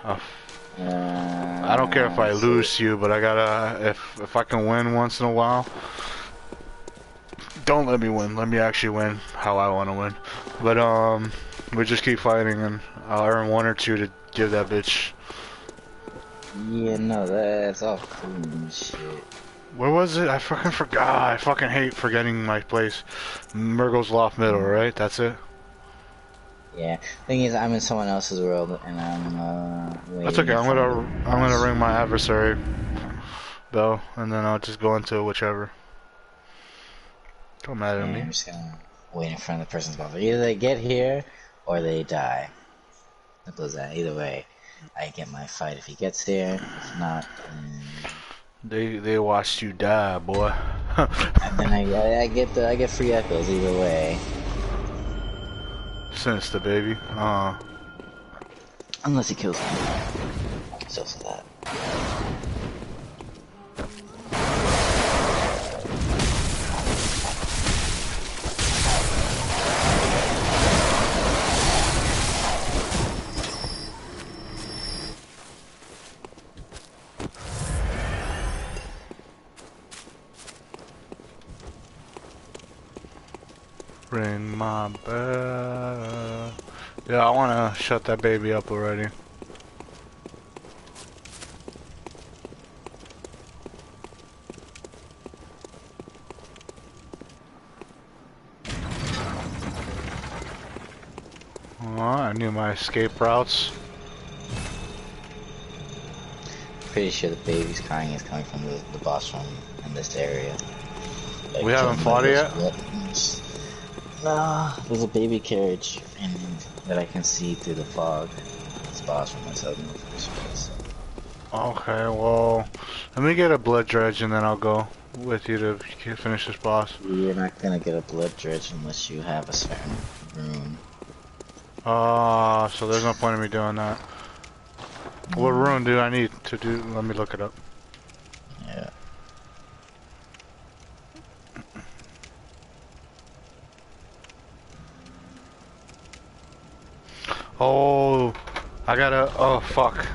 I don't care if I So lose to you, but I gotta, if I can win once in a while, don't let me win. Let me actually win how I want to win. But we just keep fighting, and I'll earn one or two to give that bitch. yeah, no, that's all cool and shit. Where was it? I fucking forgot. I fucking hate forgetting my place. Murgle's Loft Middle, right? That's it. Yeah, thing is, I'm in someone else's world, and I'm That's waiting okay. in front of the I'm gonna boss. ring my adversary bell, and then I'll just go into whichever. Don't matter to Yeah, me. I'm just gonna wait in front of the person's boss. Either they get here, or they die. Simple as that. Either way, I get my fight if he gets here. If not, then They watched you die, boy. and then I get free echoes either way. Sinister, baby. Unless he kills me. So that. Ring my bell. Yeah, I wanna shut that baby up already. I knew my escape routes. Pretty sure the baby's crying is coming from the boss room in this area. We Like haven't killing one of fought it those yet? buttons. No, there's a baby carriage and that I can see through the fog. This boss room myself in the first place. Okay, well, let me get a blood dredge and then I'll go with you to finish this boss. You're not gonna get a blood dredge unless you have a certain rune. So there's no point in me doing that. What rune do I need to do? Let me look it up. Yeah. Oh, I gotta. Oh fuck!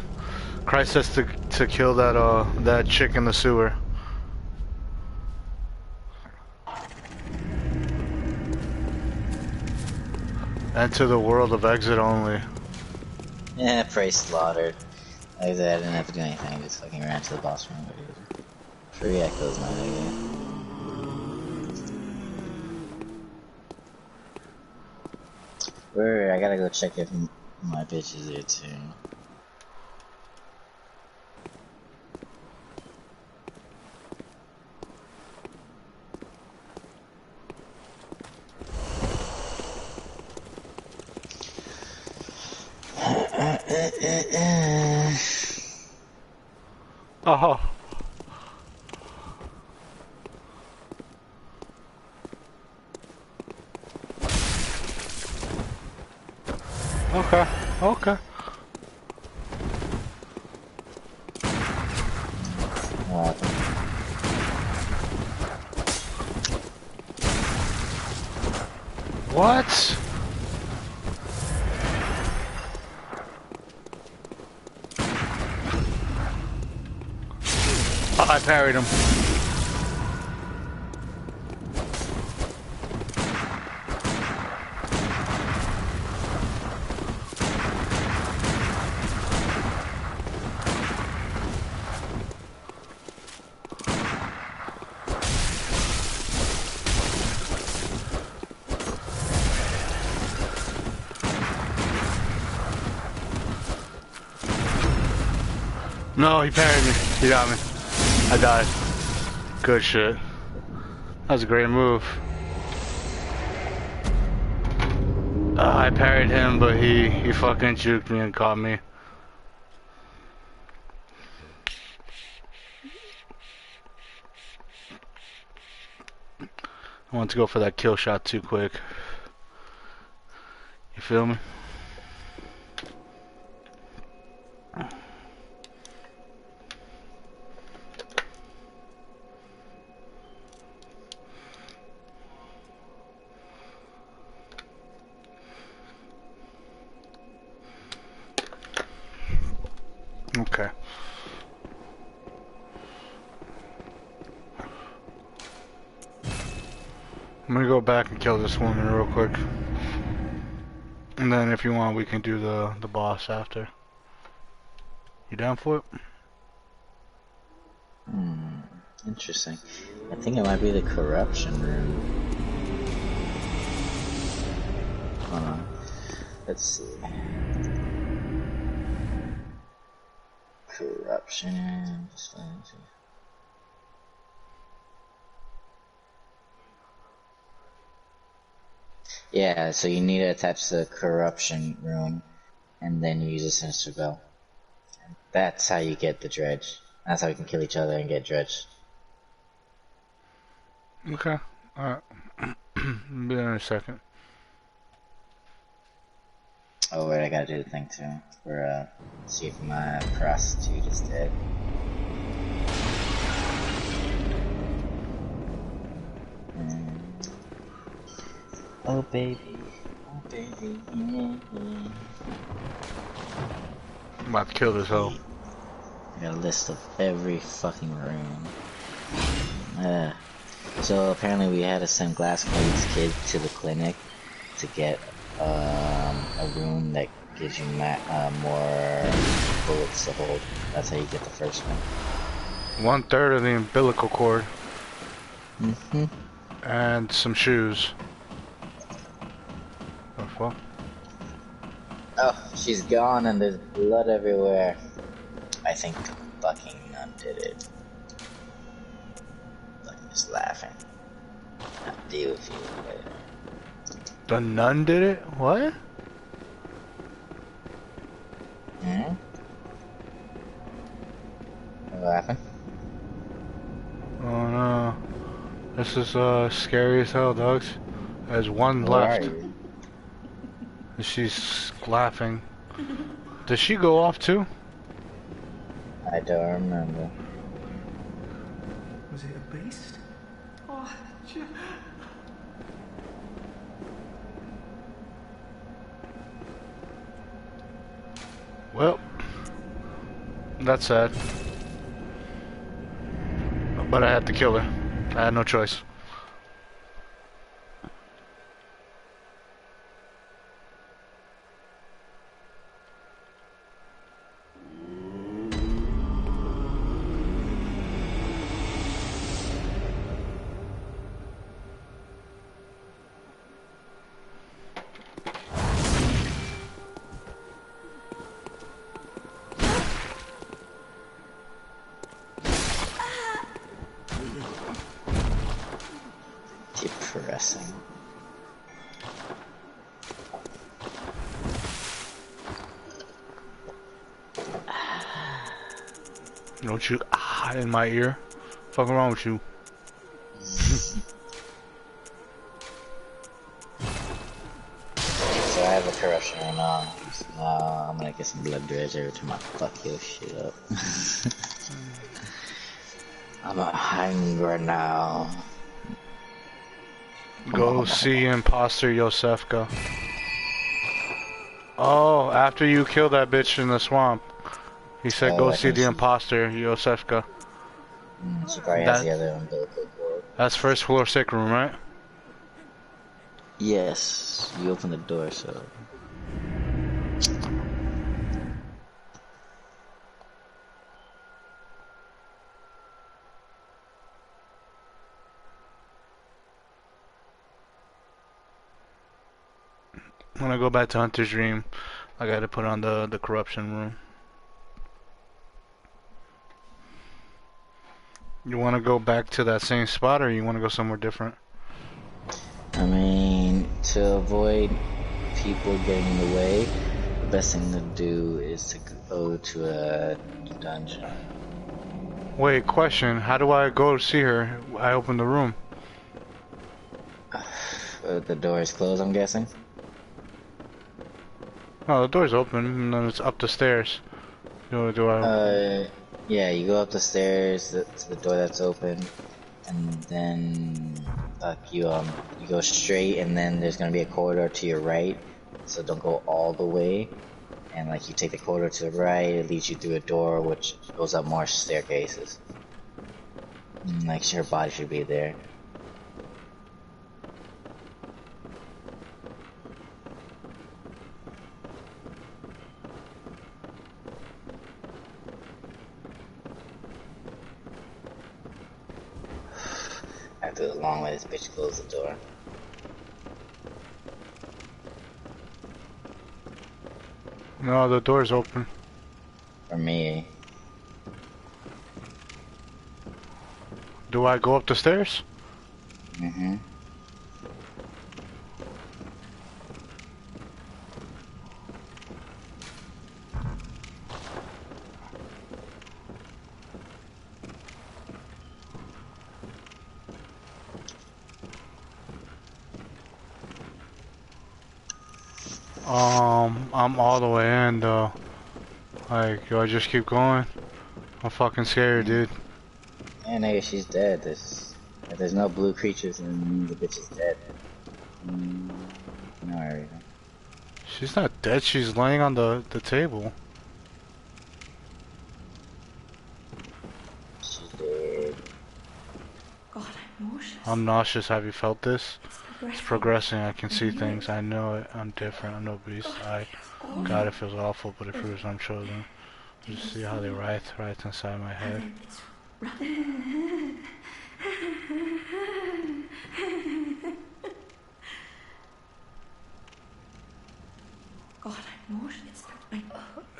Christ says to kill that chick in the sewer. Enter the world of exit only. Yeah, prey slaughtered. Like I said, I didn't have to do anything, I just fucking ran to the boss room. Free echoes, my nigga. Wait, I gotta go check if my bitch is there too. Oh. Okay. Okay. What? What? Oh, I parried him. No, he parried me. He got me. I died. Good shit. That was a great move. I parried him, but he fucking juked me and caught me. I want to go for that kill shot too quick. You feel me? Okay. I'm gonna go back and kill this woman real quick. And then if you want, we can do the boss after. You down for it? Interesting. I think it might be the corruption room. Hold on. Let's see. Corruption. Yeah, so you need to attach the corruption room, and then you use a sinister bell. That's how you get the dredge. That's how we can kill each other and get dredge. Okay. Alright. Be there in a second. Oh wait, I gotta do the thing too. For see if my prostitute is dead. Oh baby, oh baby, yeah, yeah. I'm about to kill this hoe. I got a list of every fucking room. So apparently we had to send Glasscode's kid to the clinic to get a room that gives you more bullets to hold. That's how you get the first one. 1/3 of the umbilical cord. Mm-hmm. And some shoes. Oh fuck. Oh, she's gone and there's blood everywhere. I think fucking Nun did it. I'm just laughing. I'll deal with you later. The nun did it? What? Hmm? What happened? Oh no. This is scary as hell, dogs. There's one Where left. are you? She's laughing. Does she go off too? I don't remember. Was it a beast? Oh, Well, that's sad. But I had to kill her. I had no choice. Depressing. Don't you in my ear? Fucking wrong with you? So I have a corruption right now. So now I'm gonna get some blood dredge every time I fuck your shit up. I'm hungry now. Go see imposter Yosefka. Oh, after you kill that bitch in the swamp. He said go I see think the she- imposter, Yosefka. She probably has the other umbilical cord. That's first floor sick room, right? Yes, you open the door, so. When I go back to Hunter's Dream, I gotta put on the corruption room. You wanna go back to that same spot or you wanna go somewhere different? I mean, to avoid people getting in the way, the best thing to do is to go to a dungeon. Wait, question. How do I go to see her? I open the room. The door is closed, I'm guessing. Oh, the door's open and then it's up the stairs. Do I... Yeah, you go up the stairs to the door that's open, and then you go straight, and then there's gonna be a corridor to your right. So don't go all the way, and like you take the corridor to the right, it leads you through a door which goes up more staircases. And, like her body should be there. After the long way, this bitch closed the door. No, the door's open. For me. Do I go up the stairs? Mm-hmm. I'm all the way in though. Like, do I just keep going? I'm fucking scared, dude. Yeah, nigga, she's dead. If there's no blue creatures, then the bitch is dead. No, everything. She's not dead, she's laying on the table. She's dead. God, I'm nauseous. I'm nauseous, have you felt this? It's Progressing. progressing, I can see things, I know it, I'm different, I'm nobody's. God, it feels awful, but it proves I'm chosen. Just see how they writhe inside my head. And it's running. God, I'm nauseous.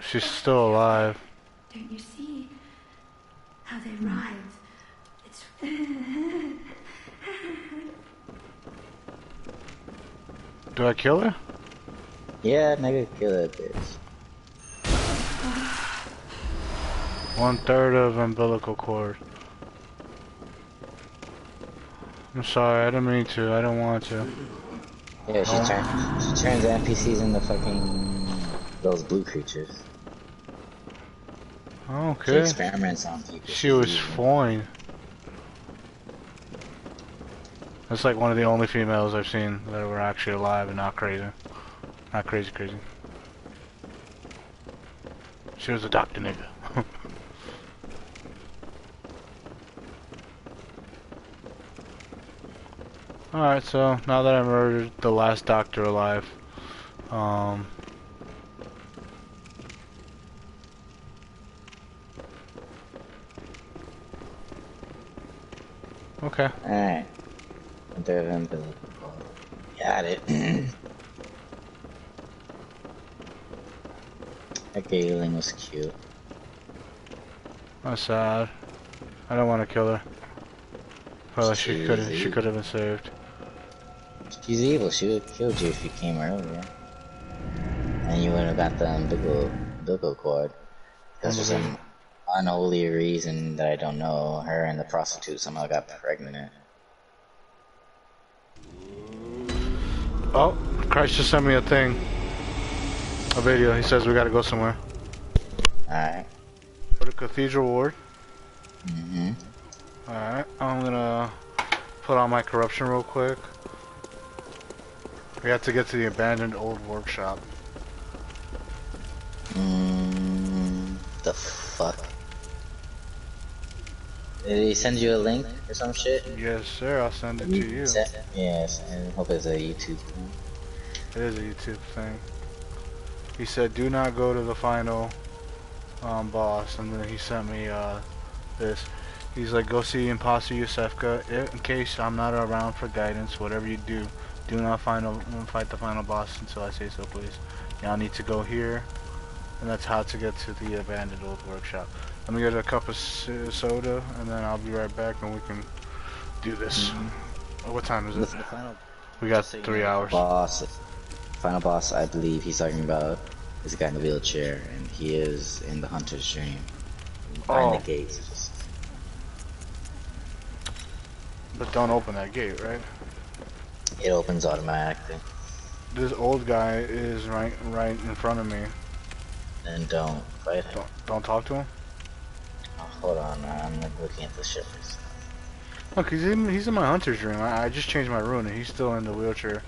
She's still alive. Don't you see how they writhe? It's Do I kill her? Yeah, nigga, kill that bitch. 1/3 of umbilical cord. I'm sorry, I didn't mean to, I don't want to. Yeah, she turns NPCs into fucking those blue creatures. She Okay. experiments on people. She was fine. That's like one of the only females I've seen that were actually alive and not crazy. Not crazy. She was a doctor nigga. Alright, so now that I murdered the last doctor alive, okay. Alright. Got it. That Galen was cute. That's sad. I don't want to kill her. Well, she could have been saved. She's evil. She would have killed you if you came earlier. And you would have got the umbilical cord. Because for some unholy reason that I don't know, her and the prostitute somehow got pregnant. Oh, Christ just sent me a thing. A video. He says we gotta go somewhere. Alright. For the cathedral ward. Mm-hmm. Alright, I'm gonna put on my corruption real quick. We have to get to the abandoned old workshop. The fuck? Did he send you a link or some shit? Yes, sir, I'll send it to you. Yes, I hope it's a YouTube thing. It is a YouTube thing. He said, do not go to the final boss, and then he sent me this. He's like, go see Imposter Yusefka. In case I'm not around for guidance, whatever you do, do not fight the final boss until I say so, please. Y'all need to go here, and that's how to get to the abandoned old workshop. Let me get a cup of soda, and then I'll be right back, and we can do this. What time is it? We got 3 hours. Final boss, I believe he's talking about is a guy in the wheelchair, and he is in the Hunter's Dream. Behind the gates. But don't open that gate, right? It opens automatically. This old guy is right in front of me. Then don't fight him. Don't talk to him? Oh, hold on, I'm looking at the ship first. Look, he's in my hunter's room. I just changed my room, and he's still in the wheelchair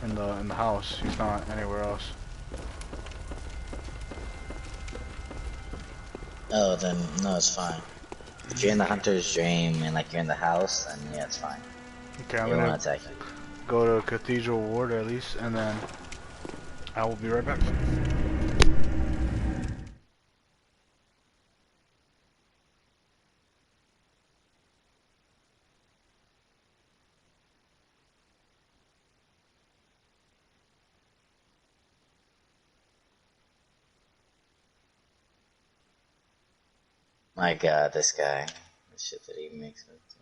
in the house. He's not anywhere else. Oh, then no, it's fine. If you're in the hunter's dream and like you're in the house, then yeah, it's fine. Okay, I'm They gonna won't attack you. go to Cathedral Ward at least, and then I will be right back. My God, this guy, the shit that he makes me do.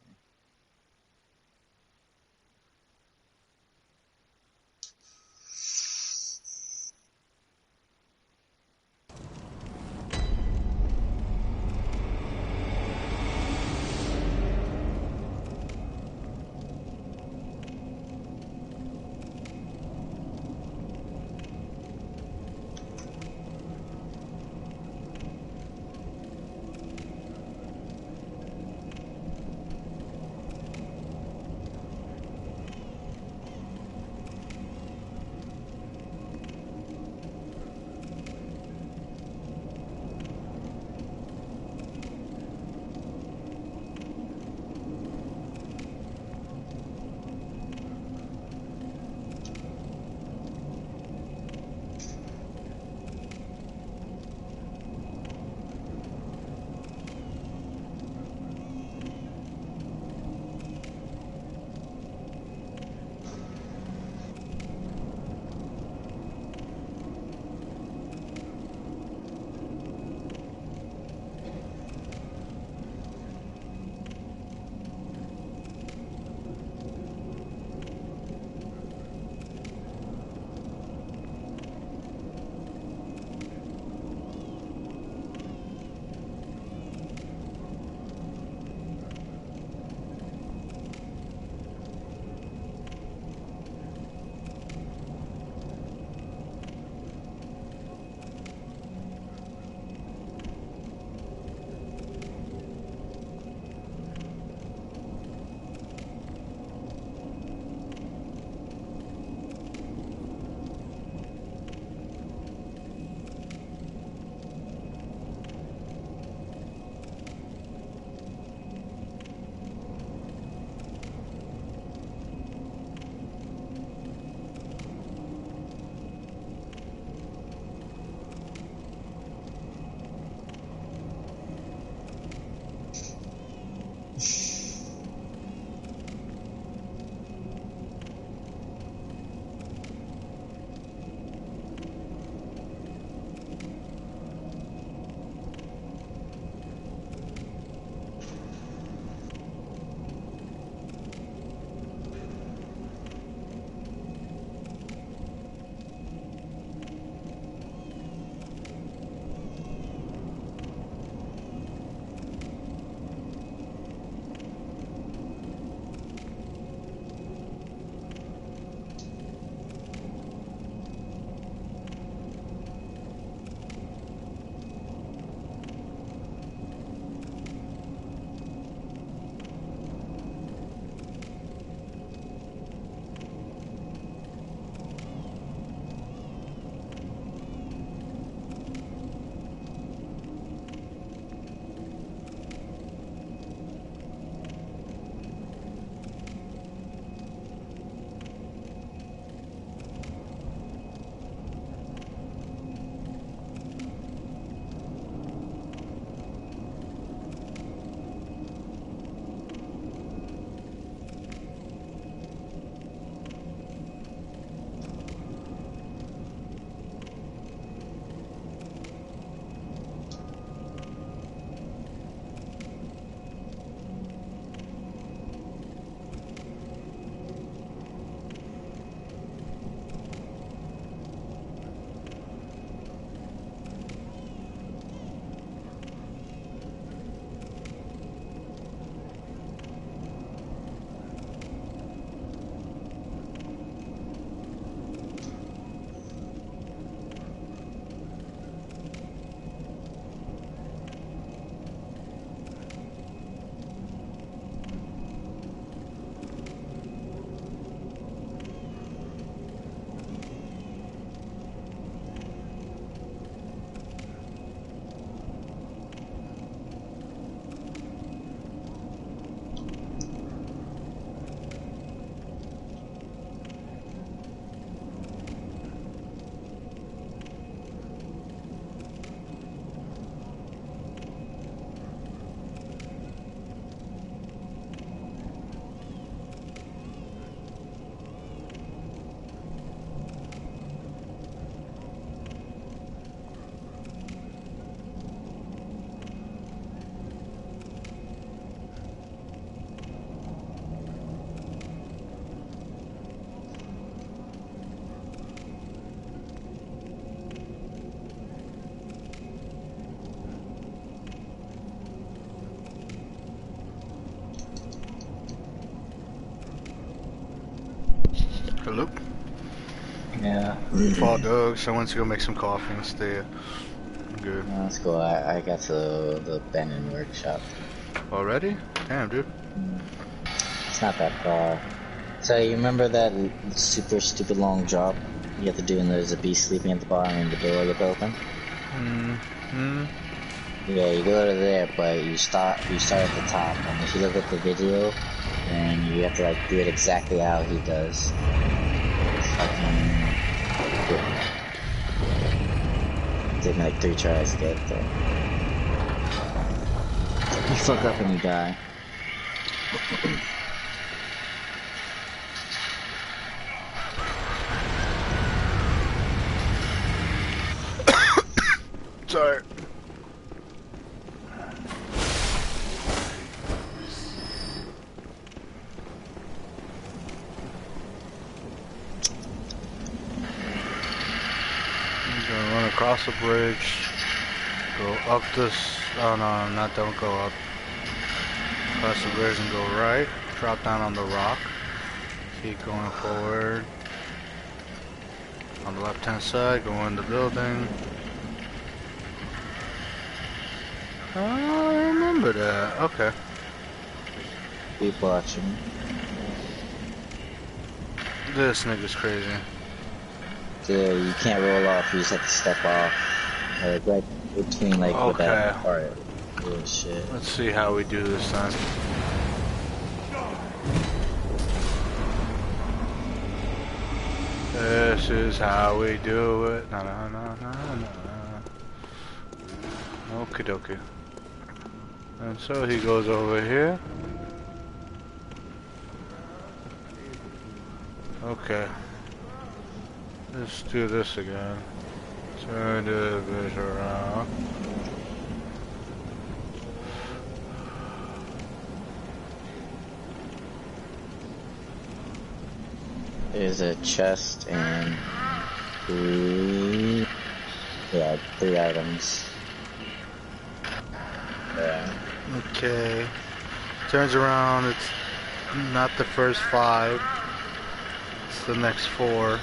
Hello. Yeah. Fall dogs. I went to go make some coffee instead. I'm good. That's cool. I got to the Benin workshop. Already? Damn, dude. It's not that far. So you remember that super stupid long drop you have to do, and there's a beast sleeping at the bottom and the door look open? Yeah, you go to there, but you start at the top, and if you look at the video, then you have to like do it exactly how he does. It's fucking good. It took me like 3 tries to get there. You fuck up and you die. Sorry. I'm gonna run across the bridge. Go up this. Oh no, not don't go up. Cross the bridge and go right. Drop down on the rock. Keep going forward. On the left hand side, go in the building. Oh, I remember that. Okay. Keep watching. This nigga's crazy. So you can't roll off, you just have to step off. Right between like with that part. Oh shit. Let's see how we do this then. This is how we do it. Na na na na na. Okie dokie. And so he goes over here. Okay. Let's do this again. Turn the bridge around. There's a chest and 3 items. Yeah. Okay. Turns around, it's not the first 5. It's the next 4.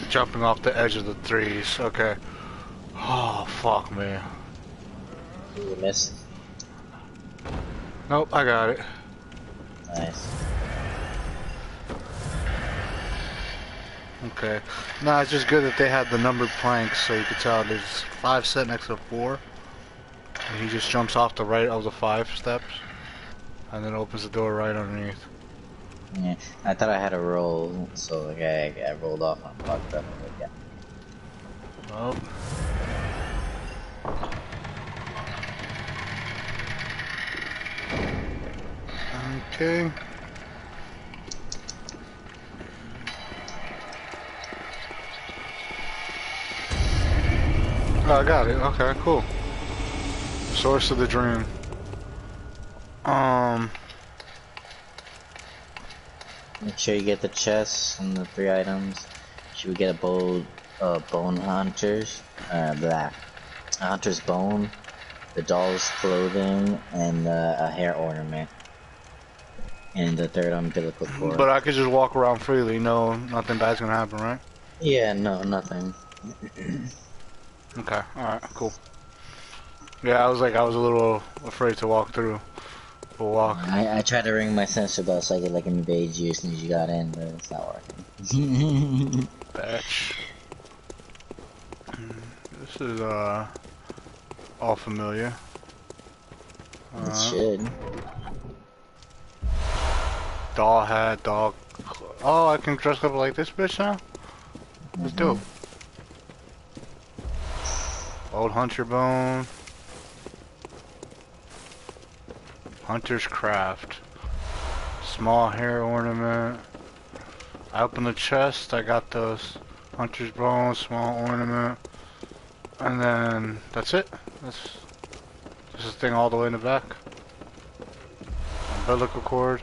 Jumping off the edge of the 3s. Okay. Oh, fuck me. You missed. Nope, I got it. Nice. Okay. No, it's just good that they had the numbered planks so you could tell there's 5 set next to 4. And he just jumps off the right of the 5 steps. And then opens the door right underneath. Yeah, I thought I had a roll, so like I rolled off and fucked up. Yeah. Well. Okay. Oh, I got it. Okay, cool. Source of the dream. Make sure you get the chest and the 3 items. Should we get a bone hunters? A hunter's bone, the doll's clothing, and a hair ornament. And the 3rd umbilical cord. But I could just walk around freely. No, nothing bad's gonna happen, right? Yeah, no, nothing. Okay, alright, cool. Yeah, I was a little afraid to walk through. We'll walk. I tried to ring my sensor bell so I could like invade you as soon as you got in, but it's not working. Batch. This is all familiar. It should. Doll hat, dog. Oh, I can dress up like this bitch now? Let's do it. Old hunter bone. Hunter's craft. Small hair ornament. I open the chest, I got those. Hunter's bone, small ornament. And then, that's it. That's the thing all the way in the back. Umbilical cord.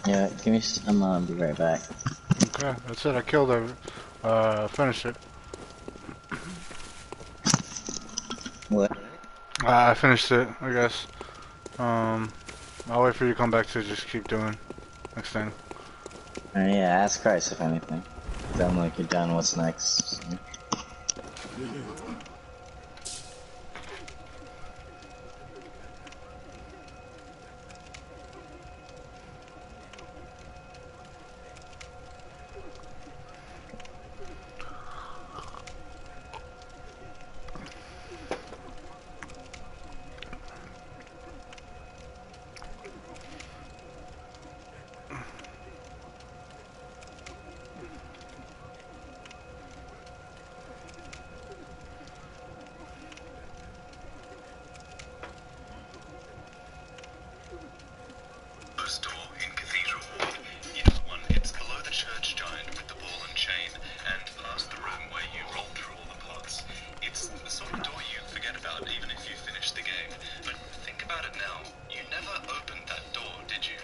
Yeah, give me. I'm gonna be right back. Okay, that's it. I killed her. Finished it. What? I finished it, I guess. I'll wait for you to come back to just keep doing next thing. Yeah, ask Christ if anything. Tell him like you're done. What's next? Door in Cathedral Ward. You know one, it's below the church giant with the ball and chain, and past the room where you roll through all the parts. It's the sort of door you forget about even if you finish the game. But think about it now. You never opened that door, did you?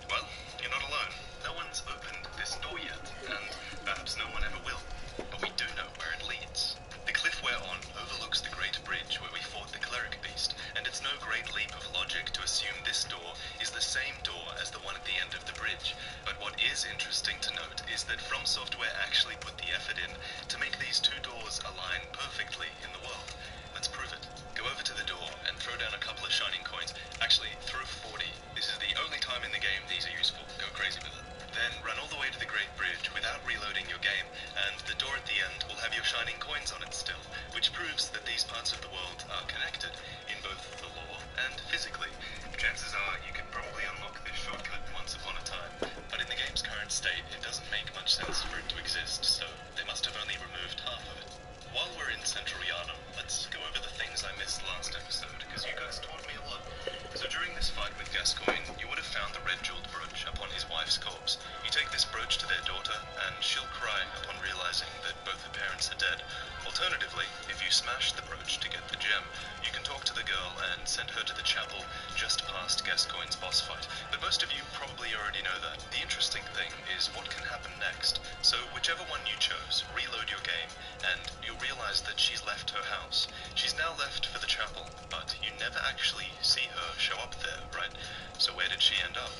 Well, you're not alone. No one's opened this door yet, and perhaps no one ever will. But we do know where it leads. The cliff we're on overlooks the great bridge where we fought the cleric beast, and it's no great leap of logic to assume this door is the same door as the one at the end of the bridge. But what is interesting to note is that From Software actually put the effort in to make these two doors align perfectly in the world. Let's prove it. Go over to the door and throw down a couple of shining coins. Actually, throw 40. This is the only time in the game these are useful. Go crazy with it. Then run all the way to the Great Bridge without reloading your game, and the door at the end will have your shining coins on it still, which proves that these parts of the world are connected, in both the lore and physically. Chances are you could probably unlock this shortcut once upon a time, but in the game's current state it doesn't make much sense for it to exist, so they must have only removed half of it. While we're in Central Yharnam, let's go over the things I missed last episode, because you guys taught me a lot. So during this fight with Gascoigne, you would have found the red jeweled brooch upon his wife's corpse. You take this brooch to their daughter, and she'll cry upon realizing that both her parents are dead. Alternatively, if you smash the brooch to get the gem, you can talk to the girl and send her to the chapel just past Gascoigne's boss fight. But most of you probably already know that. The interesting thing is what can happen next. So whichever one you chose, reload your game, and you'll realize that she's left her house. She's now left for the chapel, but you never actually see her show up there, right? So where did she end up?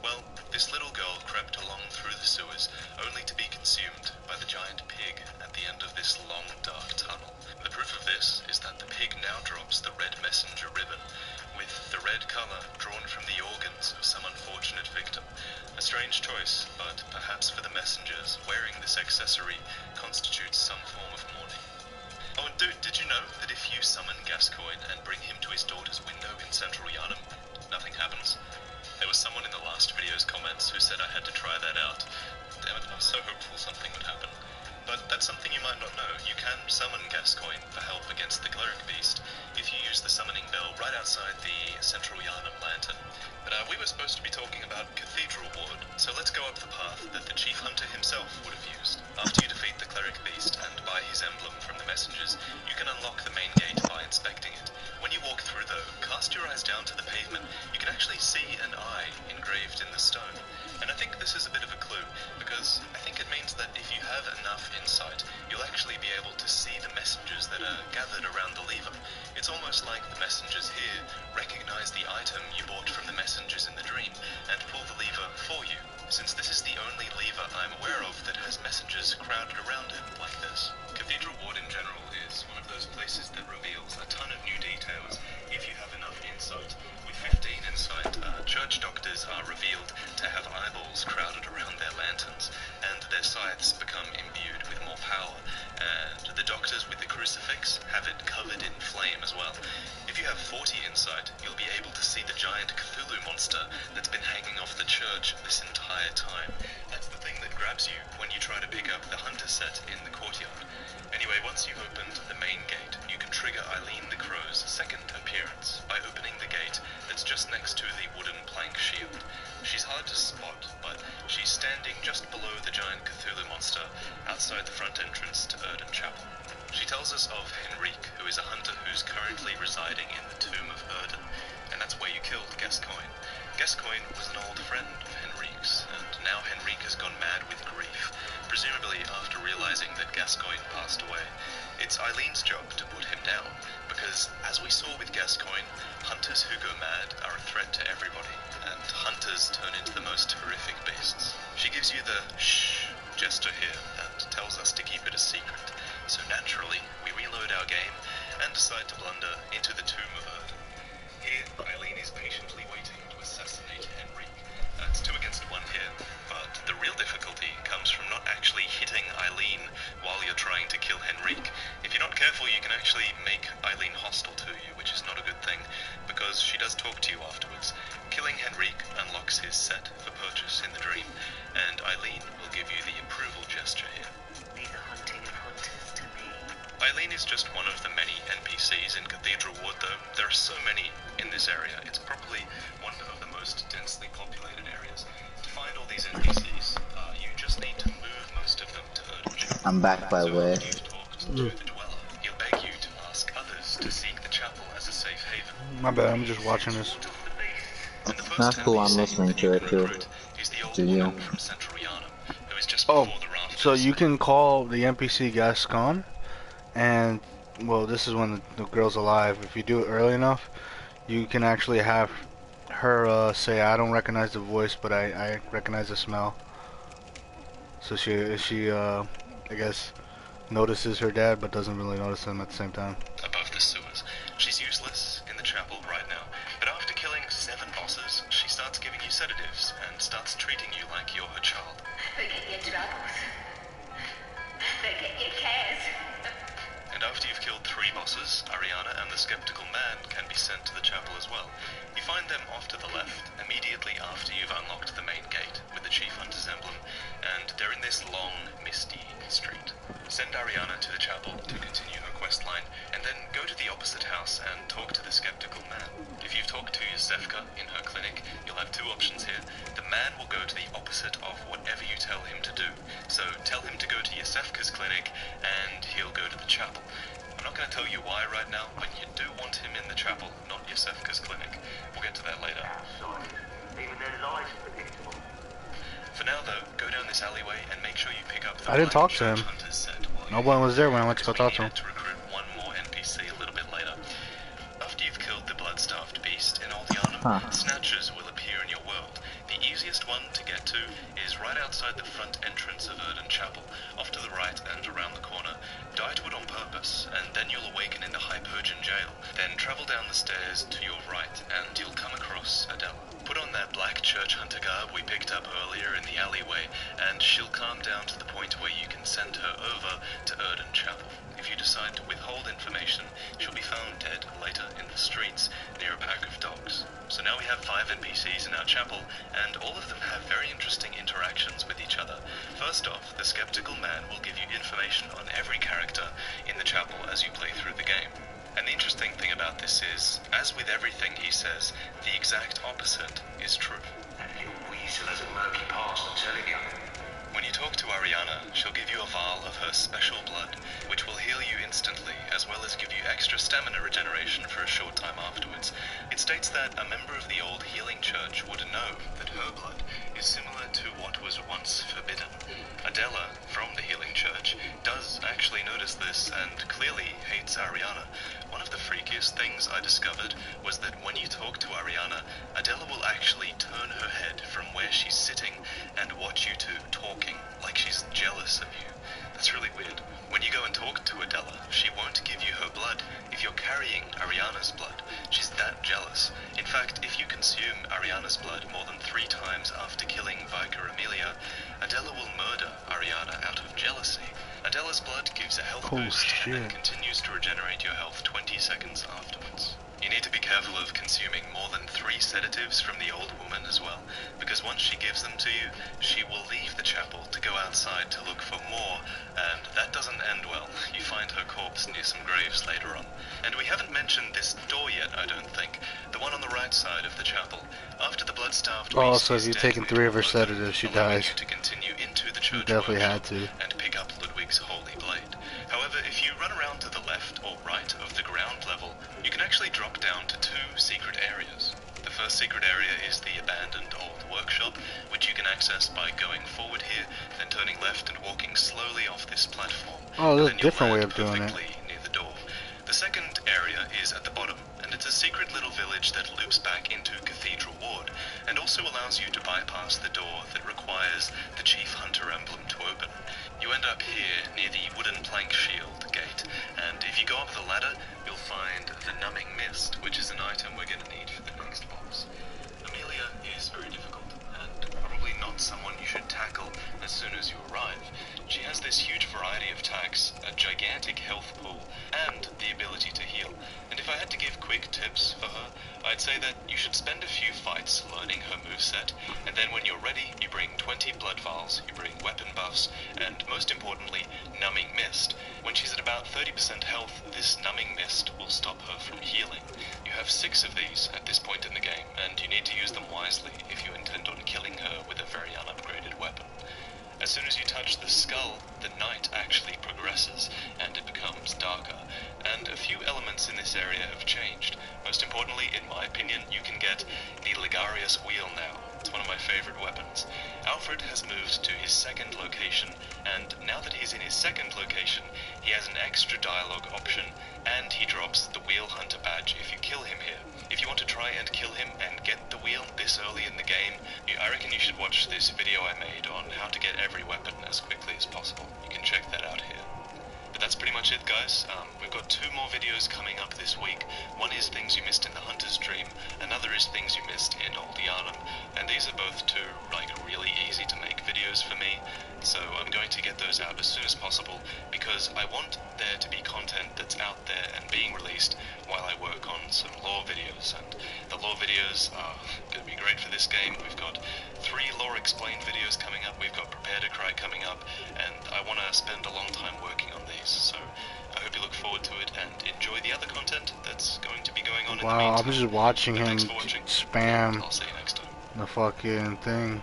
Well, this little girl crept along through the sewers, only to be consumed by the giant pig at the end of this long, dark tunnel. The proof of this is that the pig now drops the red messenger ribbon, with the red color drawn from the organs of some unfortunate victim. A strange choice, but perhaps for the messengers, wearing this accessory constitutes some form of mourning. Oh, and dude, did you know that if you summon Gascoigne and bring him to his daughter's window in Central Yharnam, nothing happens? There was someone in the last video's comments who said I had to try that out. Damn it, I was so hopeful something would happen. But that's something you might not know. You can summon Gascoigne for help against the cleric beast if you use the summoning bell right outside the Central Yharnam lantern. But we were supposed to be talking about Cathedral Ward, so let's go up the path that the chief hunter himself would have used. After you defeat the cleric beast and buy his emblem from the messengers, you can unlock the main gate by inspecting it. When you walk through though, cast your eyes down to the pavement. You can actually see an eye engraved in the stone. And I think this is a bit of a clue, because I think it means that if you have enough insight, you'll actually be able to see the messengers that are gathered around the lever. It's almost like the messengers here recognize the item you bought from the messengers in the dream, and pull the lever for you, since this is the only lever I'm aware of that has messengers crowded around it like this. Cathedral Ward in general is one of those places that reveals a ton of new details if you have enough insight. With 15 insight, church doctors are revealed to have eyeballs crowded around their lanterns, and their scythes become imbued with more power, and the doctors with the crucifix have it covered in flame as well. If you have 40 insight, you'll be able to see the giant Cthulhu monster that's been hanging off the church this entire time. That's the thing that grabs you when you try to pick up the hunter set in the courtyard. Anyway, once you've opened the main gate, you can trigger Eileen the Crow's second appearance by opening the gate that's just next to the wooden plank shield. She's hard to spot, but she's standing just below the giant Cthulhu monster outside the front entrance to Erden Chapel. She tells us of Henrique, who is a hunter who's currently residing in the tomb of Erden, and that's where you killed Gascoigne. Gascoigne was an old friend of Henrique's, and now Henrique has gone mad with grief, presumably after realizing that Gascoigne passed away. It's Eileen's job to put him down, because, as we saw with Gascoigne, hunters who go mad are a threat to everybody, and hunters turn into the most horrific beasts. She gives you the shh gesture here, and tells us to keep it a secret, so naturally, we reload our game, and decide to blunder into the Tomb of Erd. Here, Eileen is patiently waiting to assassinate Henrique. It's 2 against 1 here, but the real difficulty comes from not actually hitting Eileen while you're trying to kill Henrique. If you're not careful, you can actually make Eileen hostile to you, which is not a good thing, because she does talk to you afterwards. Killing Henrique unlocks his set for purchase in the dream, and Eileen will give you the approval gesture here. Leave the hunting of hunters to me. Eileen is just one of the many NPCs in Cathedral Wood, though. There are so many in this area. It's probably one of the most densely populated areas. To find all these NPCs, you just need to move most of them to Erdge. I'm back by the way. You've talked to the Dweller. He'll beg you to ask others to seek the chapel as a safe haven. My bad, I'm just watching this. And the first That's cool, I'm NPC listening that to you it can too. recruit is the old Do you? woman from Central Yana, who is just Oh, before the rafters. so you can call the NPC Gascon, and, well, this is when the girl's alive. If you do it early enough, you can actually have her say, I don't recognize the voice, but I recognize the smell. So she I guess, notices her dad, but doesn't really notice him at the same time. Above the sewers. She's useless in the chapel right now, but after killing 7 bosses, she starts giving you sedatives and starts treating you like you're her child. Forget your troubles. Forget your cares. And after you've killed 3 bosses, Ariana and the Skeptical Man can be sent to the chapel as well. You find them off to the left, immediately after you've unlocked the main gate with the Chief Hunter's emblem, and they're in this long, misty street. Send Ariana to the chapel to continue her quest line, and then go to the opposite house and talk to the Skeptical Man. If you've talked to Yosefka in her clinic, you'll have 2 options here. The man will go to the opposite of whatever you tell him to do. So tell him to go to Yosefka's clinic, and he'll go to the chapel. I'm not going to tell you why right now, but you do want him in the chapel, not Yosefka's clinic. We'll get to that later. Even their lives are predictable. For now, though, go down this alleyway and make sure you pick up the I didn't talk to him. Church Hunter's set while No you're one was there when I went to go because we talk to him. needed to recruit one more NPC a little bit later. After you've killed the blood-starved beast in Old Yharnam, snatchers will appear in your world. The easiest one to get to is right outside the front entrance of Erden Chapel, off to the right and around the corner. Die to it on purpose, and then you'll awaken in the Hypergean jail. Then travel down the stairs to your right, and you'll come across Adele. Put on that black church hunter garb we picked up earlier in the alleyway, and she'll calm down to the point where you can send her over to Erden Chapel. If you decide to withhold information, she'll be found dead later in the streets near a pack of dogs. So now we have 5 NPCs in our chapel, and all of them have very interesting interactions with each other. First off, the Skeptical Man will give you information on every character in the chapel as you play through the game. And the interesting thing about this is, as with everything he says, the exact opposite is true. That little weasel has a murky past, I'm telling you. When you talk to Ariana, she'll give you a vial of her special blood, which will heal you instantly, as well as give you extra stamina regeneration for a short time afterwards. It states that a member of the old healing church would know that her blood is similar to what was once forbidden. Adela, from the healing church, does actually notice this and clearly hates Ariana. One of the freakiest things I discovered was that when you talk to Ariana, Adela will actually turn her head from where she's sitting and watch you two talking, like she's jealous of you. That's really weird. When you go and talk to Adela, she won't give you her blood if you're carrying Ariana's blood. She's that jealous. In fact, if you consume Ariana's blood more than 3 times after killing Vicar Amelia, Adela will murder Ariana out of jealousy. Adela's blood gives a health Oh, boost and then shit. continues to regenerate your health 20 seconds afterwards. You need to be careful of consuming more than 3 sedatives from the old woman as well, because once she gives them to you, she will leave the chapel to go outside to look for more, and that doesn't end well. You find her corpse near some graves later on. And we haven't mentioned this door yet, I don't think. The one on the right side of the chapel. After the blood-starved Oh, beast so if is you've dead, taken it 3 of will her open, sedatives, she allowing dies. you to continue into the church Definitely workshop had to. and pick up Ludwig's holy blade. However, if you run around to the left or right of the ground level, you can actually drop down to 2 secret areas. The first secret area is the abandoned old workshop, which you can access by going forward here, then turning left and walking slowly off this platform. Oh, there's And a then you'll different way land of doing it. perfectly near the door. The second area is at the bottom, and it's a secret little village that loops back into Cathedral Ward, and also allows you to bypass the door that requires the Chief Hunter emblem to open. You end up here near the wooden plank shield gate, and if you go up the ladder, you'll find the Numbing Mist, which is an item we're going to need for the next boss. Amelia is very difficult, and probably not someone you should tackle as soon as you arrive. She has this huge variety of attacks, a gigantic health pool, and the ability to heal. And if I had to give quick tips for her, I'd say that you should spend a few fights learning her moveset, and then when you're ready, you bring 20 blood vials, you bring weapon buffs, and most importantly, Numbing Mist. When she's at about 30% health, this Numbing Mist will stop her from healing. You have 6 of these at this point in the game, and you need to use them wisely if you intend on killing her with a very unupgraded weapon. As soon as you touch the skull, the night actually progresses, and it becomes darker, and a few elements in this area have changed. Most importantly, in my opinion, you can get the Ligarius Wheel now. It's one of my favorite weapons. Alfred has moved to his second location, and now that he's in his second location, he has an extra dialogue option, and he drops the Wheel Hunter badge if you kill him here. If you want to try and kill him and get the wheel this early in the game, I reckon you should watch this video I made on how to get every weapon as quickly as possible. You can check that out here. But that's pretty much it, guys. We've got 2 more videos coming up this week. One is things you missed in the Hunter's Dream, another is things you missed in Old Yharnam, and these are both 2, really easy to make videos for me, so I'm going to get those out as soon as possible, because I want there to be content that's out there and being released while I work on some lore videos, and the lore videos are going to be great for this game. We've got 3 lore explained videos coming up, we've got Prepare to Cry coming up, and I want to spend a long time working on these, so I hope you look forward to it and enjoy the other content that's going to be going on in the Wow, meantime. I'm just watching him Thanks for watching. spam I'll see you next time. the fucking thing.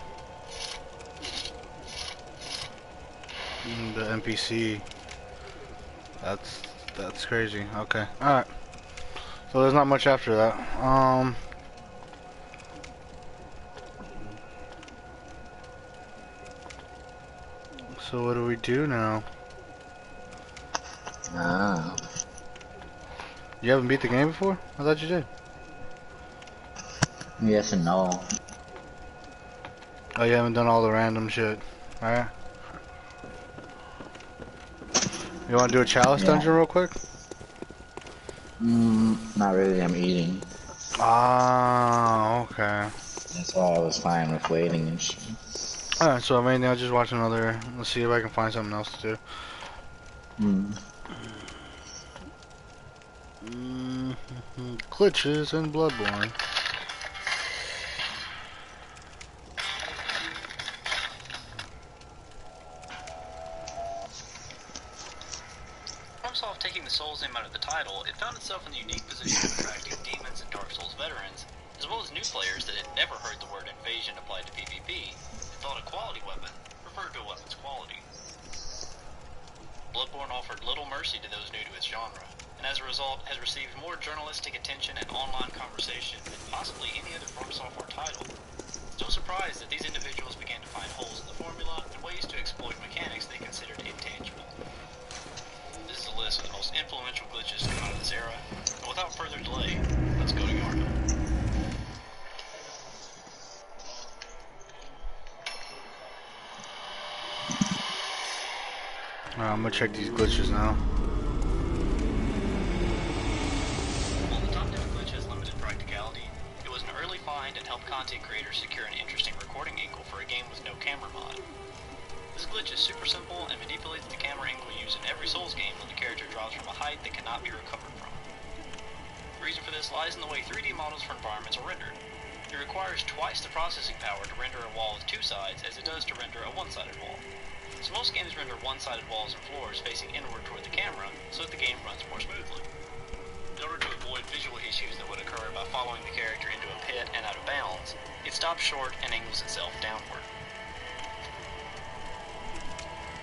The NPC. That's crazy. Okay. Alright. So there's not much after that. So what do we do now? You haven't beat the game before? I thought you did. Yes and no. Oh, you haven't done all the random shit. Alright. You wanna do a chalice dungeon real quick? Not really, I'm eating. Ah, okay. That's why I was fine with waiting and shit. Alright, so if anything, I'll just watch another. Let's see if I can find something else to do. Glitches in Bloodborne. FromSoft taking the Souls name out of the title, it found itself in the unique position of attracting demons and Dark Souls veterans, as well as new players that had never heard the word invasion applied to PvP, and thought a quality weapon referred to a weapon's quality. Bloodborne offered little mercy to those new to its genre, and as a result has received more journalistic attention and online conversation than possibly any other From Software title. It's no surprise that these individuals began to find holes in the formula and ways to exploit mechanics they considered intangible. This is a list of the most influential glitches to come out of this era, and without further delay, let's go to Yharnam. I'm gonna check these glitches now. While the top 10 glitch has limited practicality, it was an early find and helped content creators secure an interesting recording angle for a game with no camera mod. This glitch is super simple and manipulates the camera angle used in every Souls game when the character drops from a height that cannot be recovered from. The reason for this lies in the way 3D models for environments are rendered. It requires twice the processing power to render a wall with 2 sides as it does to render a one-sided wall. So most games render one-sided walls and floors facing inward toward the camera so that the game runs more smoothly. In order to avoid visual issues that would occur by following the character into a pit and out of bounds, it stops short and angles itself downward.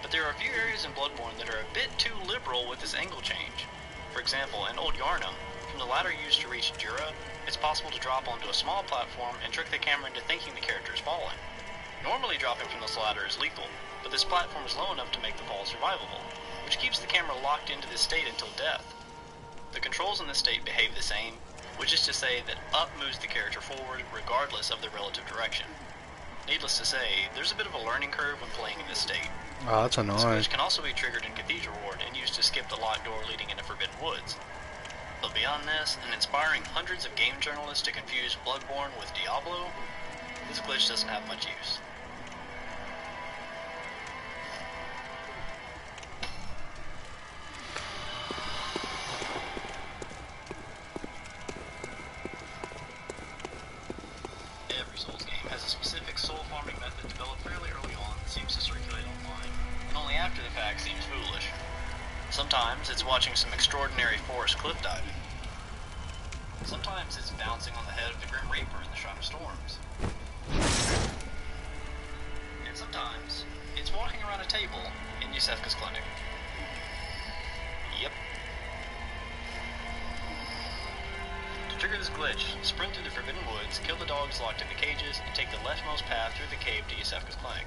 But there are a few areas in Bloodborne that are a bit too liberal with this angle change. For example, in Old Yharnam, From the ladder used to reach Jura, it's possible to drop onto a small platform and trick the camera into thinking the character is falling. Normally dropping from this ladder is lethal, but this platform is low enough to make the fall survivable, which keeps the camera locked into this state until death. The controls in this state behave the same, which is to say that up moves the character forward regardless of the relative direction. Needless to say, there's a bit of a learning curve when playing in this state. Oh, that's This annoying. glitch can also be triggered in Cathedral Ward and used to skip the locked door leading into Forbidden Woods. But beyond this, and inspiring hundreds of game journalists to confuse Bloodborne with Diablo, this glitch doesn't have much use. Every Souls game has a specific soul farming method developed fairly early on that seems to circulate online, and only after the fact seems foolish. Sometimes it's watching some extraordinary forest cliff diving. Sometimes it's bouncing on the head of the Grim Reaper in the Shrine of Storms. And sometimes it's walking around a table in Yusefka's clinic. Yep. To trigger this glitch, sprint through the Forbidden Woods, kill the dogs locked in the cages, and take the leftmost path through the cave to Yusefka's clinic.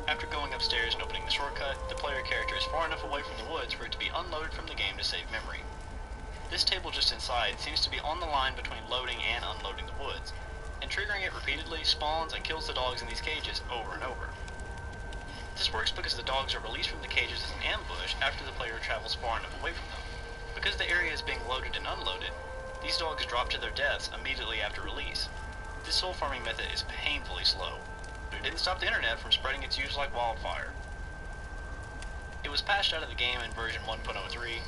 After going upstairs and opening the shortcut, the player character is far enough away from the woods for it to be unloaded from the game to save memory. This table just inside seems to be on the line between loading and unloading the woods, and triggering it repeatedly spawns and kills the dogs in these cages over and over. This works because the dogs are released from the cages as an ambush after the player travels far enough away from them. Because the area is being loaded and unloaded, these dogs drop to their deaths immediately after release. This soul farming method is painfully slow, but it didn't stop the internet from spreading its use like wildfire. It was patched out of the game in version 1.03,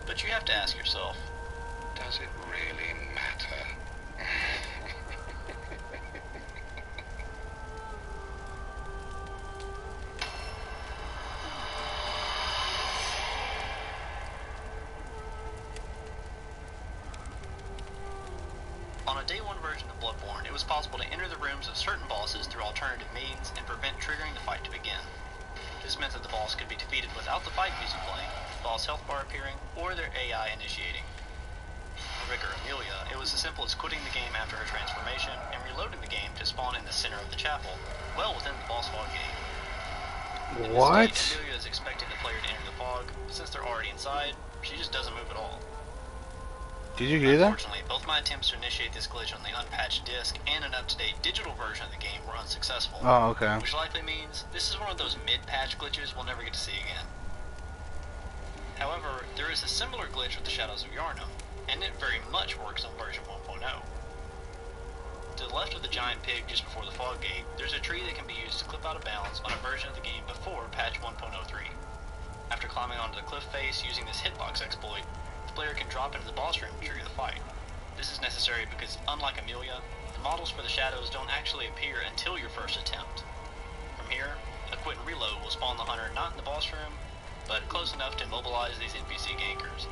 but you have to ask yourself, Does it really matter? on a day 1 version of Bloodborne, it was possible to enter the rooms of certain bosses through alternative means and prevent triggering the fight to begin. This meant that the boss could be defeated without the fight music playing, the boss health bar appearing, or their AI initiating. For Vicar Amelia, it was as simple as quitting the game after her transformation and reloading the game to spawn in the center of the chapel, well within the boss fog gate. In this What? stage, Amelia is expecting the player to enter the fog, but since they're already inside, she just doesn't move at all. Did you hear that? Unfortunately, both my attempts to initiate this glitch on the unpatched disc and an up-to-date digital version of the game were unsuccessful. Oh, okay. Which likely means this is one of those mid-patch glitches we'll never get to see again. However, there is a similar glitch with the Shadows of Yharnam, and it very much works on version 1.0. To the left of the giant pig just before the fog gate, there's a tree that can be used to clip out of bounds on a version of the game before patch 1.03. After climbing onto the cliff face using this hitbox exploit, the player can drop into the boss room to trigger the fight. This is necessary because, unlike Amelia, the models for the shadows don't actually appear until your first attempt. From here, a quit and reload will spawn the hunter not in the boss room, but close enough to immobilize these NPC gankers.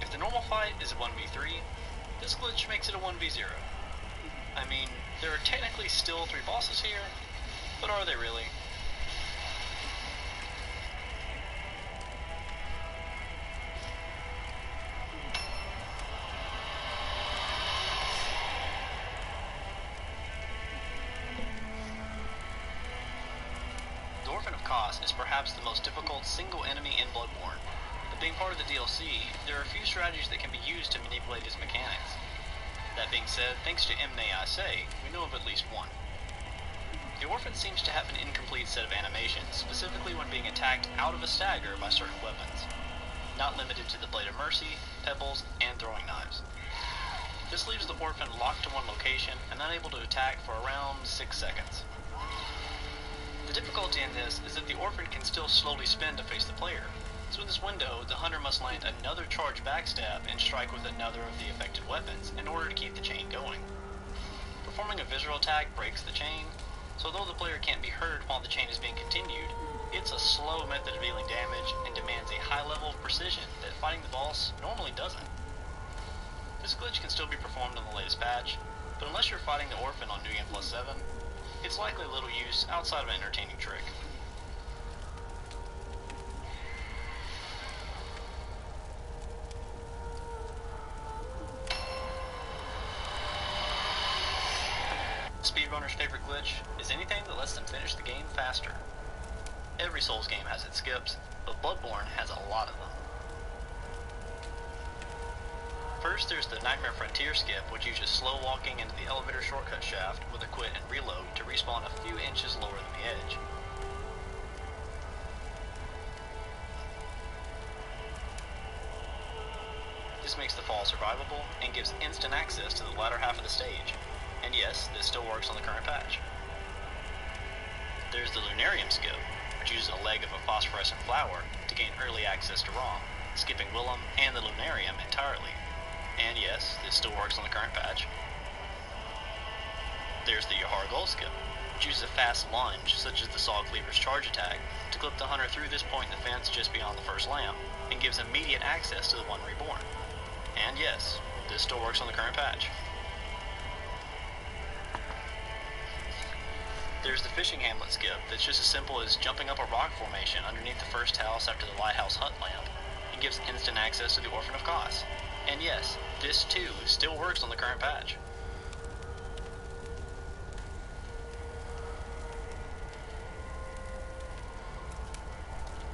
If the normal fight is a 1v3, this glitch makes it a 1v0. I mean, there are technically still 3 bosses here, but are they really? The Orphan of Kos is perhaps the most difficult single enemy in Bloodborne. But being part of the DLC, there are a few strategies that can be used to manipulate his mechanics. That being said, thanks to Mne-Isay, we know of at least one. The Orphan seems to have an incomplete set of animations, specifically when being attacked out of a stagger by certain weapons. Not limited to the Blade of Mercy, pebbles, and throwing knives. This leaves the Orphan locked to one location and unable to attack for around 6 seconds. The difficulty in this is that the Orphan can still slowly spin to face the player, so in this window, the hunter must land another charge backstab and strike with another of the affected weapons in order to keep the chain going. Performing a visual attack breaks the chain, so although the player can't be heard while the chain is being continued, it's a slow method of dealing damage and demands a high level of precision that fighting the boss normally doesn't. This glitch can still be performed on the latest patch, but unless you're fighting the Orphan on New Game Plus 7, it's likely little use outside of an entertaining trick. speedrunner's favorite glitch is anything that lets them finish the game faster. Every Souls game has its skips, but Bloodborne has a lot of them. First, there's the Nightmare Frontier skip, which uses slow walking into the elevator shortcut shaft with a quit and reload to respawn a few inches lower than the edge. This makes the fall survivable and gives instant access to the latter half of the stage. And yes, this still works on the current patch. There's the Lunarium skip, which uses a leg of a phosphorescent flower to gain early access to Rom, skipping Willem and the Lunarium entirely. And yes, this still works on the current patch. There's the Yahar Gold skip, which uses a fast lunge, such as the Saw Cleaver's charge attack, to clip the hunter through this point in the fence just beyond the first lamp, and gives immediate access to the One Reborn. And yes, this still works on the current patch. There's the Fishing Hamlet skip that's just as simple as jumping up a rock formation underneath the first house after the lighthouse hut lamp, and gives instant access to the Orphan of Kos. And yes, this too still works on the current patch.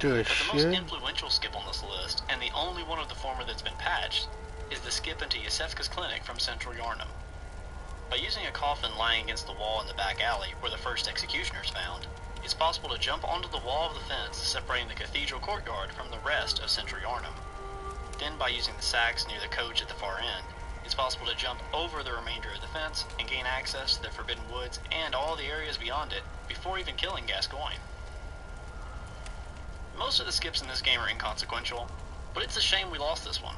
But the most influential skip on this list, and the only one of the former that's been patched, is the skip into Yasefka's clinic from Central Yharnam. By using a coffin lying against the wall in the back alley where the first executioner is found, it's possible to jump onto the wall of the fence separating the cathedral courtyard from the rest of Central Yharnam. Then, by using the sacks near the coach at the far end, it's possible to jump over the remainder of the fence and gain access to the Forbidden Woods and all the areas beyond it before even killing Gascoigne. Most of the skips in this game are inconsequential, but it's a shame we lost this one.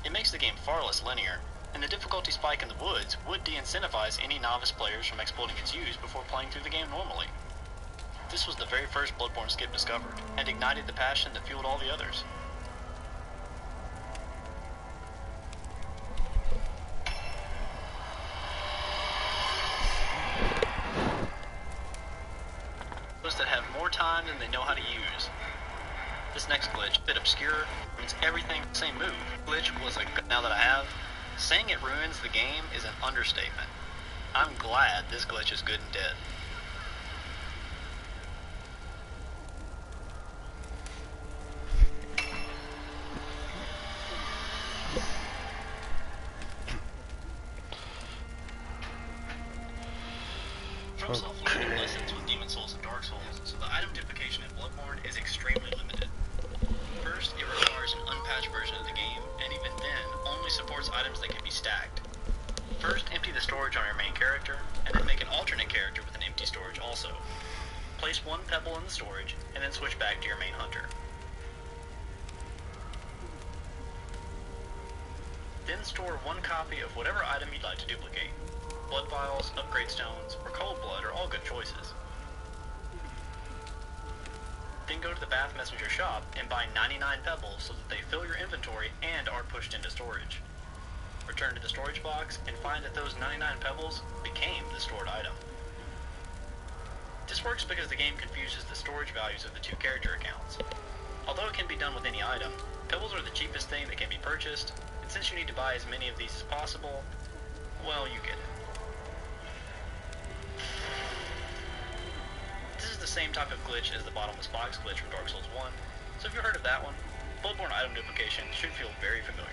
It makes the game far less linear, and the difficulty spike in the woods would de-incentivize any novice players from exploiting its use before playing through the game normally. This was the very first Bloodborne skip discovered, and ignited the passion that fueled all the others. Those that have more time than they know how to use. This next glitch, a bit obscure, means everything the same move. Glitch was a now that I have. Saying it ruins the game is an understatement. I'm glad this glitch is good and dead. FromSoft learned lessons with Demon Souls and Dark Souls, so the item duplication in Bloodborne is extremely limited. First, it requires an unpatched version of the game, and even then, only supports items that can be stacked. First, empty the storage on your main character, and then make an alternate character with an empty storage also. Place one pebble in the storage, and then switch back to your main hunter. Then store one copy of whatever item you'd like to duplicate. Blood vials, upgrade stones, or cold blood are all good choices. Then go to the Bath Messenger shop and buy 99 pebbles so that they fill your inventory and are pushed into storage. Return to the storage box and find that those 99 pebbles became the stored item. This works because the game confuses the storage values of the two character accounts. Although it can be done with any item, pebbles are the cheapest thing that can be purchased, and since you need to buy as many of these as possible, well, you get it. This is the same type of glitch as the bottomless box glitch from Dark Souls 1, so if you've heard of that one, Bloodborne item duplication should feel very familiar.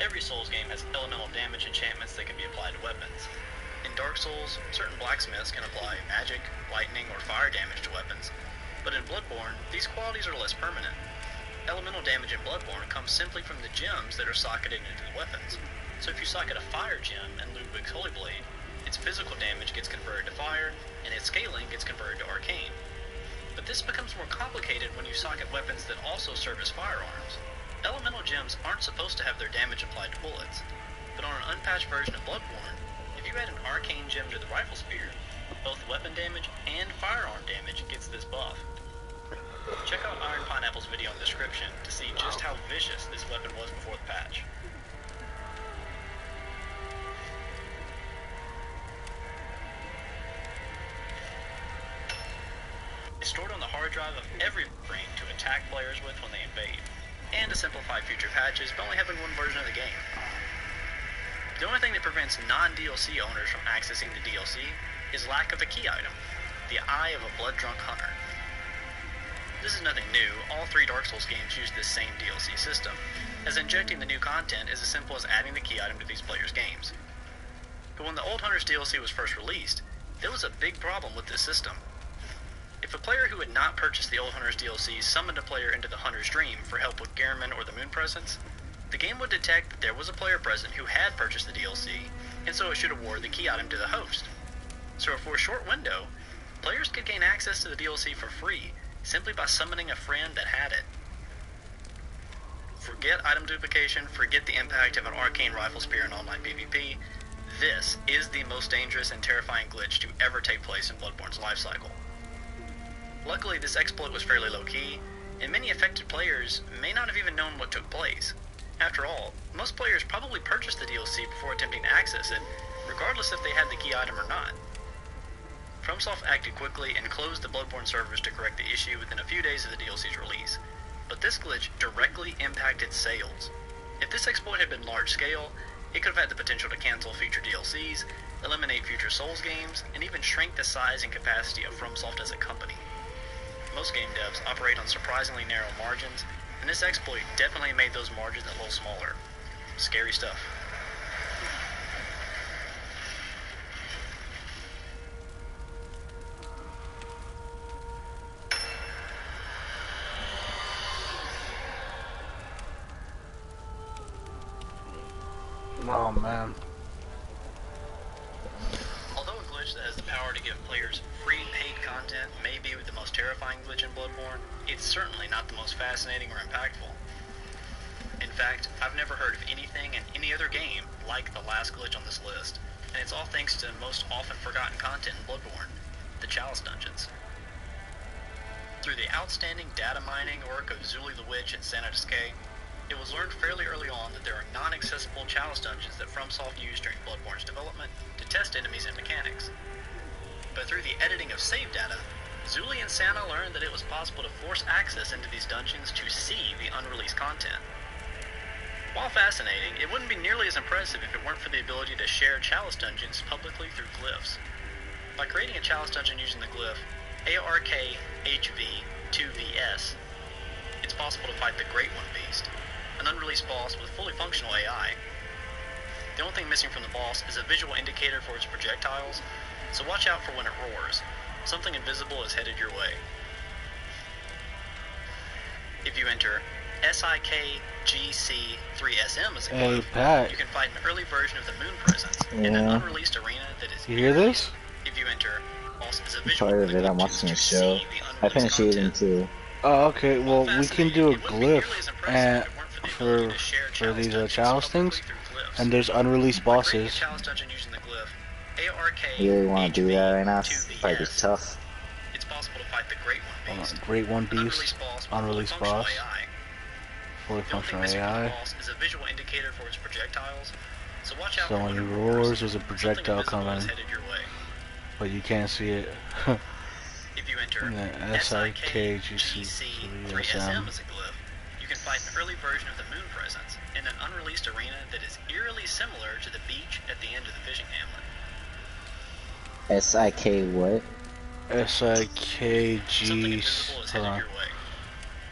Every Souls game has elemental damage enchantments that can be applied to weapons. In Dark Souls, certain blacksmiths can apply magic, lightning, or fire damage to weapons, but in Bloodborne, these qualities are less permanent. Elemental damage in Bloodborne comes simply from the gems that are socketed into the weapons, so if you socket a fire gem in Ludwig's Holy Blade, its physical damage gets converted to fire, and its scaling gets converted to arcane. But this becomes more complicated when you socket weapons that also serve as firearms. Elemental gems aren't supposed to have their damage applied to bullets, but on an unpatched version of Bloodborne, if you add an arcane gem to the rifle spear, both weapon damage and firearm damage gets this buff. Check out Iron Pineapple's video in the description to see just how vicious this weapon was before the patch. drive of every brain to attack players with when they invade, and to simplify future patches by only having one version of the game. The only thing that prevents non-DLC owners from accessing the DLC is lack of a key item, the Eye of a Blood-Drunk Hunter. This is nothing new. All 3 Dark Souls games use this same DLC system, as injecting the new content is as simple as adding the key item to these players' games. But when the Old Hunters DLC was first released, there was a big problem with this system. If a player who had not purchased the Old Hunters DLC summoned a player into the Hunter's Dream for help with Gehrman or the Moon Presence, the game would detect that there was a player present who had purchased the DLC, and so it should award the key item to the host. So for a short window, players could gain access to the DLC for free simply by summoning a friend that had it. Forget item duplication, forget the impact of an arcane rifle spear in online PvP. This is the most dangerous and terrifying glitch to ever take place in Bloodborne's lifecycle. Luckily, this exploit was fairly low-key, and many affected players may not have even known what took place. After all, most players probably purchased the DLC before attempting to access it, regardless if they had the key item or not. FromSoft acted quickly and closed the Bloodborne servers to correct the issue within a few days of the DLC's release, but this glitch directly impacted sales. If this exploit had been large-scale, it could have had the potential to cancel future DLCs, eliminate future Souls games, and even shrink the size and capacity of FromSoft as a company. Most game devs operate on surprisingly narrow margins, and this exploit definitely made those margins a little smaller. Scary stuff. Oh man. Although a glitch that has the power to give players free paid content may be the most terrifying glitch in Bloodborne, it's certainly not the most fascinating or impactful. In fact, I've never heard of anything in any other game like the last glitch on this list, and it's all thanks to most often forgotten content in Bloodborne, the Chalice Dungeons. Through the outstanding data mining work of Zuli the Witch and Sana Disque, it was learned fairly early on that there are non-accessible Chalice Dungeons that FromSoft used during Bloodborne's development to test enemies and mechanics. But through the editing of save data, Zuli and Sana learned that it was possible to force access into these dungeons to see the unreleased content. While fascinating, it wouldn't be nearly as impressive if it weren't for the ability to share Chalice Dungeons publicly through glyphs. By creating a Chalice Dungeon using the glyph ARKHV2VS, it's possible to fight the Great One Beast, an unreleased boss with fully functional AI. The only thing missing from the boss is a visual indicator for its projectiles, so watch out for when it roars. Something invisible is headed your way. If you enter SIKGC3SM as a Hey, glyph, Pat. you can fight an early version of the Moon Presence in an unreleased arena that is You hear this? If you enter also as a I'm visual part of it. I'm watching a show. I finished season 2. Oh, okay. Well, we can do a glyph and for these chalice things, and there's unreleased bosses. You really want to do that right now? It's probably tough. It's possible to fight the Great One Beast. Great One Beast, unreleased boss, fully The only thing functional missing from the AI. boss is a visual indicator for its projectiles, so watch out So for when when he it roars, there's a Something projectile invisible coming, is headed your way. but you can't see it. If you enter And then SIKGC3SM. as a glyph, you can fight an early version of the Moon Presence in an unreleased arena that is eerily similar to the beach at the end of the fishing hamlet. SIK what? SIKG. Something invisible is Hold headed on. your way.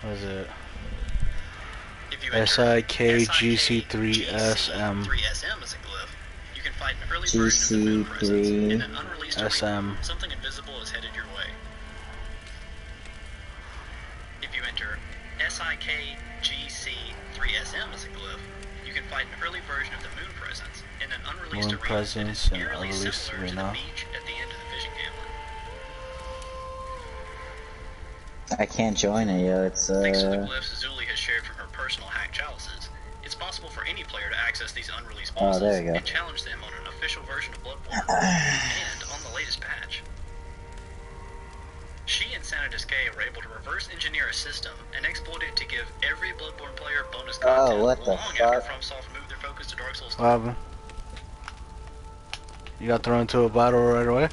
What is it? If you enter SIKGC3SM. 3SM as a glyph, you can fight an early version of the Moon Presence in an unreleased arena. SM. Something invisible is headed your way. If you enter SIKGC3SM as a glyph, you can fight an early version of the Moon Presence in an unreleased Moon arena Presence that is in an eerily unreleased similar to the arena. beach at the end of the fishing hamlet. I can't join it, yo. It's Thanks to the glyphs Zuli has shared from her personal hack chalices, it's possible for any player to access these unreleased bosses there you go. and challenge them on an official version of Bloodborne and on the latest patch. She and Sana Disque were able to reverse engineer a system and exploit it to give every Bloodborne player bonus content what the long after fuck? FromSoft moved their focus to Dark Souls 3. What happened? You got thrown into a battle right away?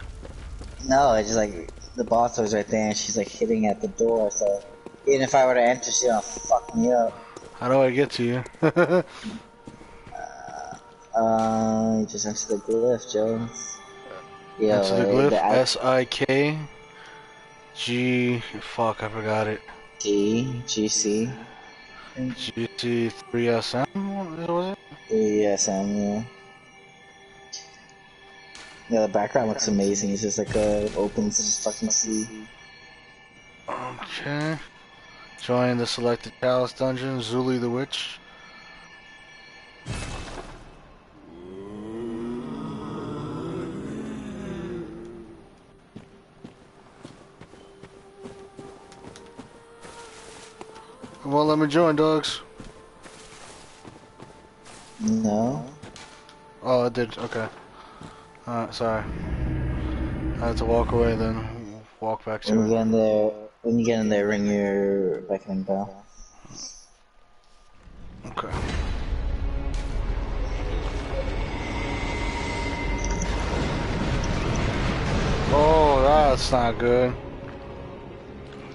no, it's just like the boss was right there, and she's like hitting at the door. So even if I were to enter, she's gonna fuck me up. How do I get to you? You just enter the glyph, Jones. Enter the Yo, glyph. SIK. G. Fuck, I forgot it. GC. GC3SM? What was it? Yes, yeah. Yeah, the background looks amazing. It's just like a open fucking sea. Okay. Join the selected Palace dungeon. Zuli the Witch. Well, let me join, dogs. No. Oh, it did. Okay. Alright, sorry. I had to walk away, then walk back to it. When you get in there, ring your beckoning bell. Okay. Oh, that's not good.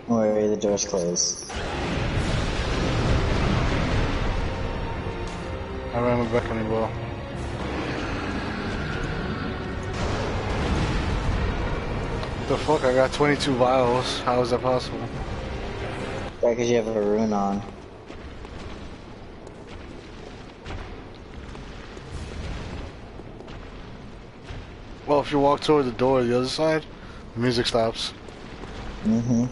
Don't worry, the door's closed. I ran my beckoning bell. The fuck? I got 22 vials. How is that possible? Right, because you have a rune on. Well, if you walk toward the door, the other side, the music stops. Mm-hmm.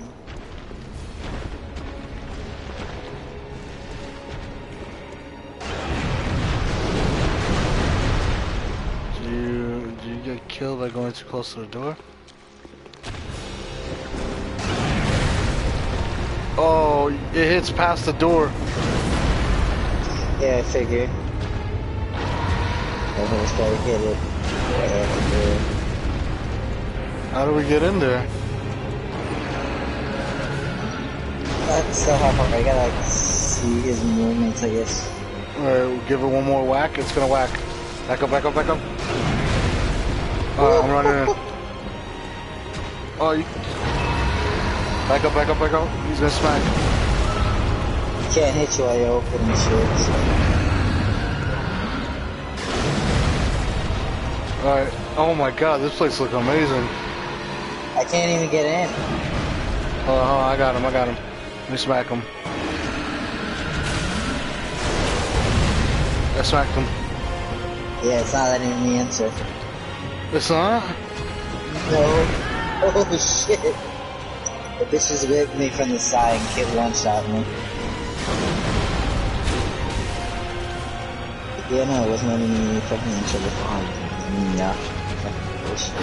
Do you get killed by going too close to the door? Oh, it hits past the door. Yeah, I figured. I was probably hit it. How do we get in there? That's still how far I gotta like, see his movements, I guess. Alright, we'll give it one more whack. It's gonna whack. Back up, back up, back up. Alright, I'm running in. Oh, you... Back up, back up, back up. He's gonna smack. Can't hit you while you're opening shit. So. Alright. Oh my god, this place looks amazing. I can't even get in. Oh, I got him, I got him. Let me smack him. I smacked him. Yeah, it's not letting me enter. It's not? No. Oh shit. The bitch just whipped me from the side and kid one-shot me. Yeah, no, it wasn't letting me fucking enter the farm. Yeah. Fucking bullshit.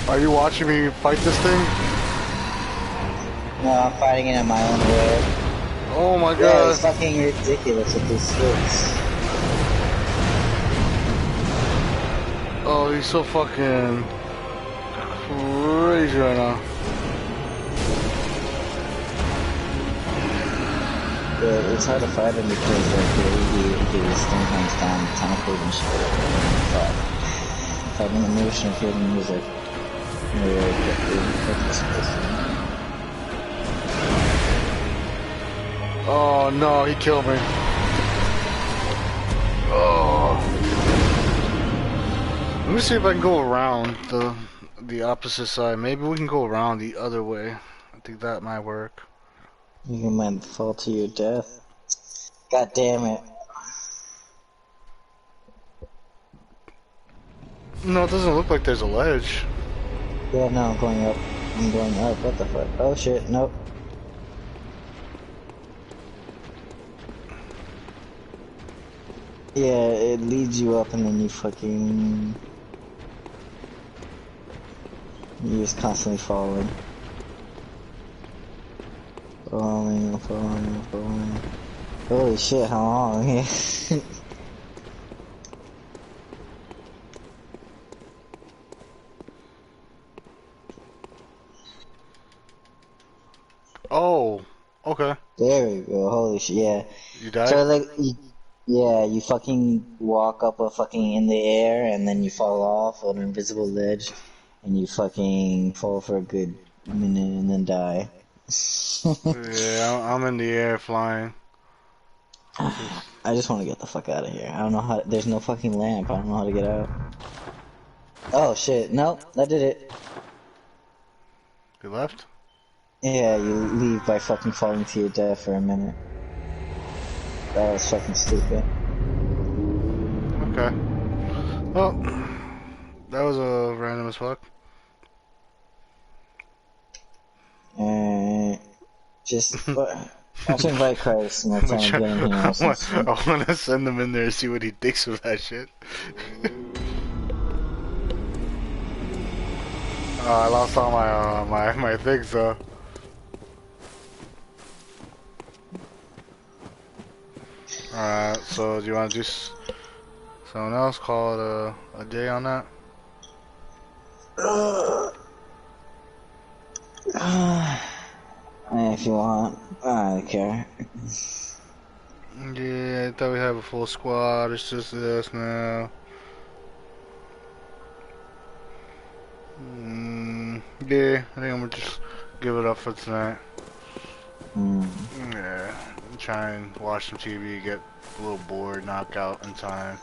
Are you watching me fight this thing? No, I'm fighting it in my own way. Oh my Yeah, god. it's fucking ridiculous with these switches. Oh, he's so fucking crazy right now. Yeah, it's hard to fight him because his thing comes down tentacles and shit. But fighting the motion of hearing music. Oh no, he killed me. Oh. Let me see if I can go around the opposite side. Maybe we can go around the other way. I think that might work. You might fall to your death. God damn it. No, it doesn't look like there's a ledge. Yeah, no, I'm going up. I'm going up. What the fuck? Oh shit, nope. Yeah, it leads you up and then you fucking... You're just constantly falling. Falling. Holy shit, how long? Yeah. Oh, okay. There we go, holy shit, yeah. You died? So like, yeah, you fucking walk up a fucking in the air and then you fall off on an invisible ledge and you fucking fall for a good minute and then die. Yeah, I'm in the air flying. I just want to get the fuck out of here. I don't know how. There's no fucking lamp. I don't know how to get out. Oh shit! Nope, that did it. You left? Yeah, you leave by fucking falling to your death for a minute. That was fucking stupid. Okay. Well, that was random as fuck. Just why don't you invite Christ and let's get in here or some shit. I want to send him in there and see what he thinks of that shit. I lost all my things though. Alright, so do you want to do someone else? Call it a day on that? If you want, I don't care. Yeah, I thought we have a full squad. It's just us now. Yeah, I think I'm gonna just give it up for tonight. Yeah, try and watch some TV, get a little bored, knock out in time.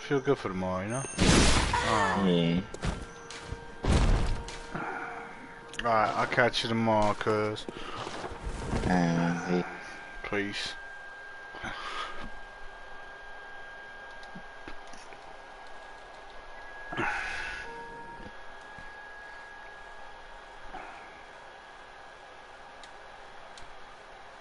Feel good for tomorrow, you know? Yeah. Alright, I'll catch you tomorrow, cuz. Alright. Peace.